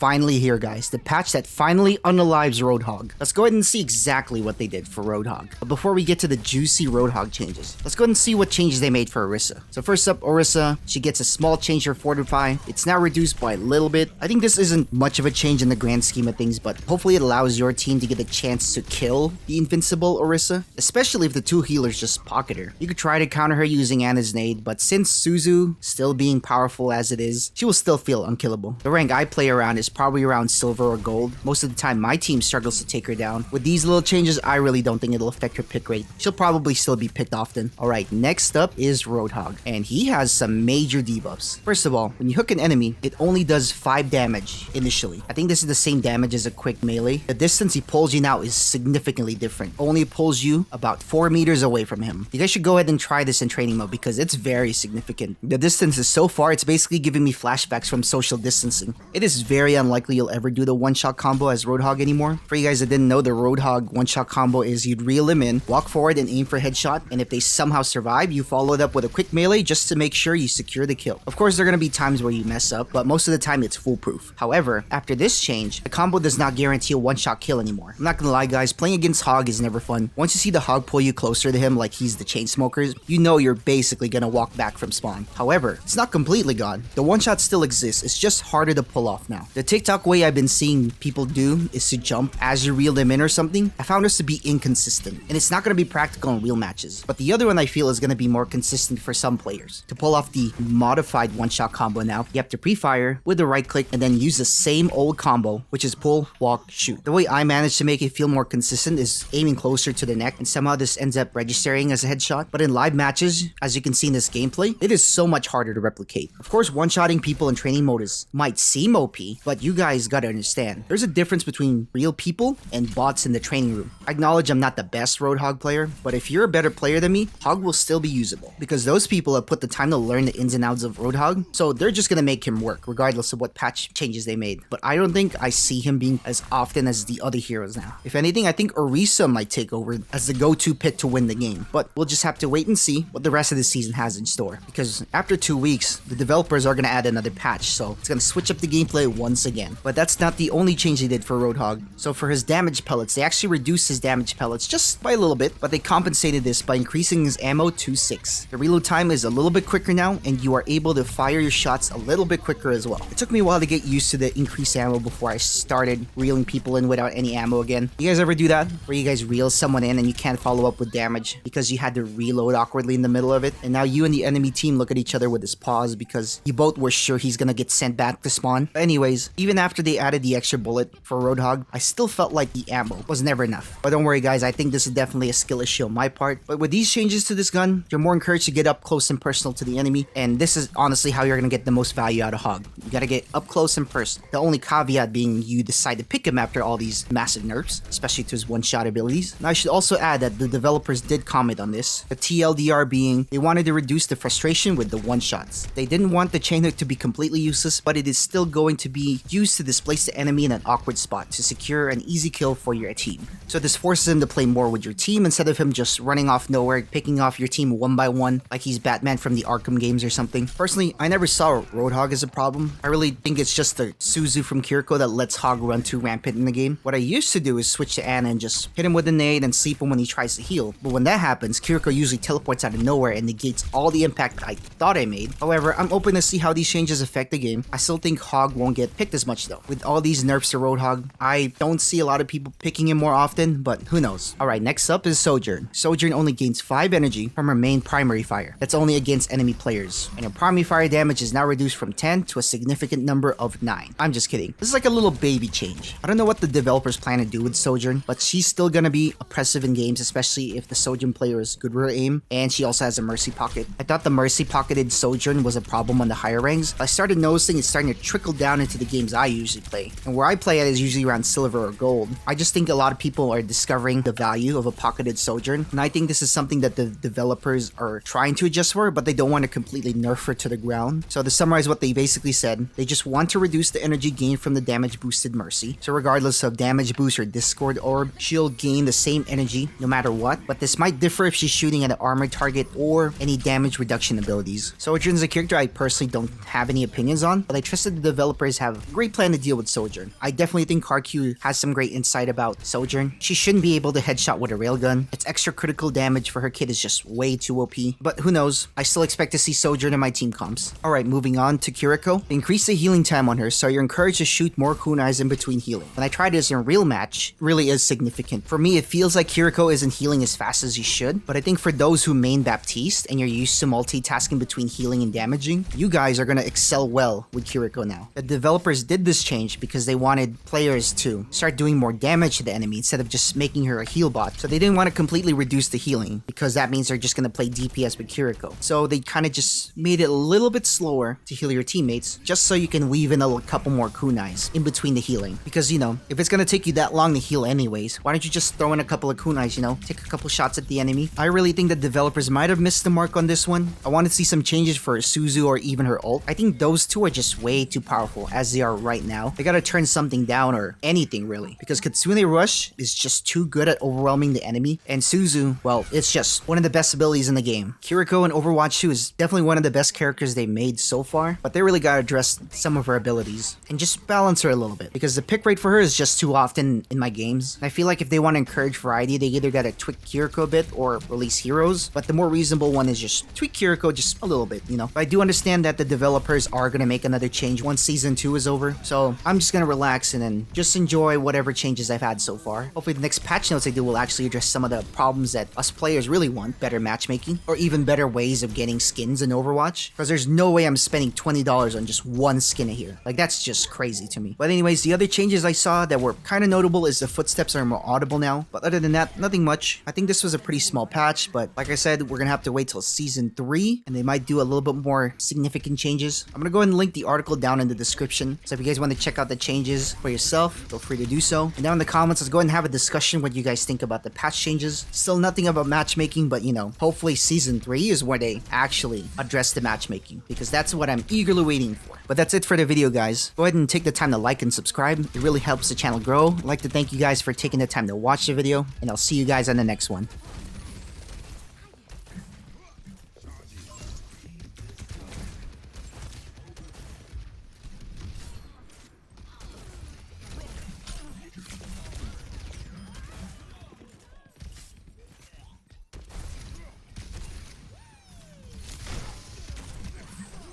finally here, guys. The patch that finally unalives Roadhog. Let's go ahead and see exactly what they did for Roadhog. But before we get to the juicy Roadhog changes, let's go ahead and see what changes they made for Orisa. So first up, Orisa, she gets a small change for Fortify. It's now reduced by a little bit. I think this isn't much of a change in the grand scheme of things, but hopefully it allows your team to get a chance to kill the invincible Orisa, especially if the two healers just pocket her. You could try to counter her using Ana's nade, but since Suzu, still being powerful as it is, she will still feel unkillable. The rank I play around is probably around silver or gold. Most of the time my team struggles to take her down. With these little changes, I really don't think it'll affect her pick rate. She'll probably still be picked often. Alright, next up is Roadhog, and he has some major debuffs. First of all, when you hook an enemy, it only does 5 damage initially. I think this is the same damage as a quick melee. The distance he pulls you now is significantly different. Only pulls you about 4 meters away from him. You guys should go ahead and try this in training mode because it's very significant. The distance is so far, it's basically giving me flashbacks from social distancing. It is very unlikely you'll ever do the one-shot combo as Roadhog anymore. For you guys that didn't know, the Roadhog one-shot combo is you'd reel him in, walk forward and aim for headshot, and if they somehow survive, you follow it up with a quick melee just to make sure you secure the kill. Of course, there are going to be times where you mess up, but most of the time it's foolproof. However, after this change, the combo does not guarantee a one-shot kill anymore. I'm not gonna lie guys, playing against Hog is never fun. Once you see the Hog pull you closer to him like he's the chain smokers, you know you're basically gonna walk back from spawn. However, it's not completely gone. The one-shot still exists, it's just harder to pull off now. The TikTok way I've been seeing people do is to jump as you reel them in or something. I found this to be inconsistent, and it's not gonna be practical in real matches. But the other one I feel is gonna be more consistent for some players. To pull off the modified one-shot combo now, you have to pre-fire with the right click and then use the same old combo, which is pull, walk, shoot. The way I managed to make it feel more consistent is aiming closer to the neck, and somehow this ends up registering as a headshot. But in live matches, as you can see in this gameplay, it is so much harder to replicate. Of course, one-shotting people in training mode might seem OP, but you guys gotta understand, there's a difference between real people and bots in the training room. I acknowledge I'm not the best Roadhog player, but if you're a better player than me, Hog will still be usable, because those people have put the time to learn the ins and outs of Roadhog, so they're just gonna make him work, regardless of what patch changes they made. But I don't think I see him being as often as the other heroes now. If anything, I think Orisa might take over as the go-to pick to win the game, but we'll just have to wait and see what the rest of the season has in store, because after 2 weeks, the developers are gonna add another patch, so it's gonna switch up the gameplay once again. But that's not the only change they did for Roadhog. So for his damage pellets, they actually reduced his damage pellets just by a little bit, but they compensated this by increasing his ammo to 6. The reload time is a little bit quicker now, and you are able to fire your shots a little bit quicker as well. It took me a while to get used to the increased ammo before I started reeling people in without any ammo again. You guys ever do that? Where you guys reel someone in and you can't follow up with damage because you had to reload awkwardly in the middle of it, and now you and the enemy team look at each other with this pause because you both were sure he's gonna get sent back to spawn. But anyways, even after they added the extra bullet for Roadhog, I still felt like the ammo was never enough. But don't worry guys, I think this is definitely a skill issue on my part. But with these changes to this gun, you're more encouraged to get up close and personal to the enemy, and this is honestly how you're gonna get the most value out of Hog. You gotta get up close and personal. The only caveat being you decide to pick him after all these massive nerfs, especially to his one-shot abilities. Now I should also add that the developers did comment on this. The TLDR being, they wanted to reduce the frustration with the one-shots. They didn't want the chain hook to be completely useless, but it is still going to be used to displace the enemy in an awkward spot to secure an easy kill for your team. So this forces him to play more with your team instead of him just running off nowhere, picking off your team one by one like he's Batman from the Arkham games or something. Personally, I never saw Roadhog as a problem. I really think it's just the Suzu from Kiriko that lets Hog run too rampant in the game. What I used to do is switch to Ana and just hit him with a nade and sleep him when he tries to heal. But when that happens, Kiriko usually teleports out of nowhere and negates all the impact I thought I made. However, I'm open to see how these changes affect the game. I still think Hog won't get picked as much though. With all these nerfs to Roadhog, I don't see a lot of people picking him more often, but who knows. Alright, next up is Sojourn. Sojourn only gains 5 energy from her main primary fire. That's only against enemy players. And her primary fire damage is now reduced from 10 to a significant number of 9. I'm just kidding. This is like a little baby change. I don't know what the developers plan to do with Sojourn, but she's still gonna be oppressive in games, especially if the Sojourn player is good with her aim, and she also has a mercy pocket. I thought the mercy pocketed Sojourn was a problem on the higher ranks. I started noticing it's starting to trickle down into the games I usually play, and where I play at is usually around silver or gold. I just think a lot of people are discovering the value of a pocketed Sojourn, and I think this is something that the developers are trying to adjust for, but they don't want to completely nerf her to the ground. So to summarize what they basically said, they just want to reduce the energy gained from the damage boosted mercy. So regardless of damage boost or discord orb, she'll gain the same energy no matter what, but this might differ if she's shooting at an armored target or any damage reduction abilities. Sojourn's a character I personally don't have any opinions on, but I trust that the developers have great plan to deal with Sojourn. I definitely think Kiriko has some great insight about Sojourn. She shouldn't be able to headshot with a railgun. Its extra critical damage for her kit is just way too OP. But who knows? I still expect to see Sojourn in my team comps. Alright, moving on to Kiriko. Increase the healing time on her, so you're encouraged to shoot more kunais in between healing. When I tried this in a real match, it really is significant. For me, it feels like Kiriko isn't healing as fast as he should, but I think for those who main Baptiste and you're used to multitasking between healing and damaging, you guys are gonna excel well with Kiriko now. The developers did this change because they wanted players to start doing more damage to the enemy instead of just making her a heal bot. So they didn't want to completely reduce the healing because that means they're just gonna play DPS with Kiriko. So they kind of just made it a little bit slower to heal your teammates just so you can weave in a couple more kunais in between the healing. Because, you know, if it's gonna take you that long to heal anyways, why don't you just throw in a couple of kunais, you know, take a couple shots at the enemy? I really think the developers might have missed the mark on this one. I want to see some changes for Suzu or even her ult. I think those two are just way too powerful as they are right now. They gotta turn something down or anything really, because Kitsune Rush is just too good at overwhelming the enemy, and Suzu, well, it's just one of the best abilities in the game. Kiriko in Overwatch 2 is definitely one of the best characters they made so far, but they really gotta address some of her abilities and just balance her a little bit, because the pick rate for her is just too often in my games. I feel like if they want to encourage variety, they either gotta tweak Kiriko a bit or release heroes, but the more reasonable one is just tweak Kiriko just a little bit, you know. But I do understand that the developers are gonna make another change once season 2 is over, so I'm just gonna relax and then just enjoy whatever changes I've had so far. Hopefully the next patch notes I do will actually address some of the problems that us players really want, better matchmaking, or even better ways of getting skins in Overwatch, because there's no way I'm spending $20 on just one skin here. Like, that's just crazy to me. But anyways, the other changes I saw that were kind of notable is the footsteps are more audible now, but other than that, nothing much. I think this was a pretty small patch, but like I said, we're gonna have to wait till season 3, and they might do a little bit more significant changes. I'm gonna go ahead and link the article down in the description, so if you guys want to check out the changes for yourself, feel free to do so. And down in the comments, let's go ahead and have a discussion what you guys think about the patch changes. Still nothing about matchmaking, but you know, hopefully season 3 is where they actually address the matchmaking, because that's what I'm eagerly waiting for. But that's it for the video, guys. Go ahead and take the time to like and subscribe. It really helps the channel grow. I'd like to thank you guys for taking the time to watch the video, and I'll see you guys on the next one.